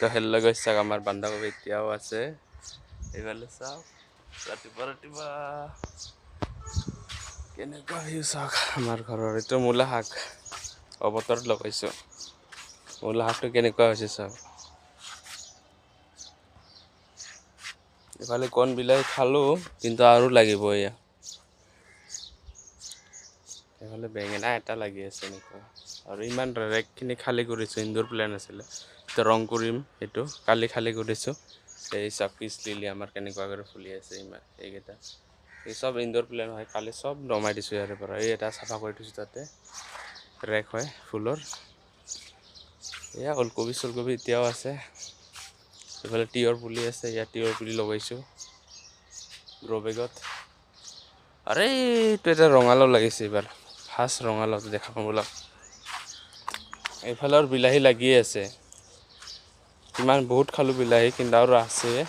তো হেল্ল গাইছ, চাওক আমাৰ বন্ধাকবি এতিয়াও আছে। এইফালে চাওক ৰাতিপুৱা ৰাতিপুৱা কেনেকুৱা ভিউ চাওক আমাৰ ঘৰৰ। এইটো মূলা শাক অৱতৰত লগাইছোঁ। মূলা শাকটো কেনেকুৱা হৈছে চাওক। এইফালে কণ বিলাহী খালোঁ, কিন্তু আৰু লাগিব এয়া। এইফালে বেঙেনা এটা লাগি আছে এনেকুৱা। আৰু ইমান ৰেকখিনি খালী কৰিছোঁ, ইনডোৰ প্লেন আছিলে। এতিয়া ৰং কৰিম, সেইটো কালি খালী কৰিছোঁ। এই চাওক পিচ লিলি আমাৰ কেনেকুৱাকৈ ফুলি আছে। ইমান এইকেইটা এই চব ইনডোৰ প্লেন হয়। কালি চব নমাই দিছোঁ ইয়াৰে পৰা। এই এটা চাফা কৰি দিছোঁ, তাতে ৰেক হয় ফুলৰ। এয়া ওলকবি চলকবি এতিয়াও আছে। এইফালে তিয়ঁহ পুলি আছে, ইয়াত তিয়ঁহ পুলি লগাইছোঁ গ্ৰ' বেগত। আৰে এইটো এটা ৰঙালাও লাগিছে এইবাৰ, ফাৰ্ষ্ট ৰঙালাওটো দেখা পাব লগ। এইফালৰ বিলাহী লাগিয়ে আছে। ইমান বহুত খালোঁ বিলাহী, কিন্তু আৰু আছে।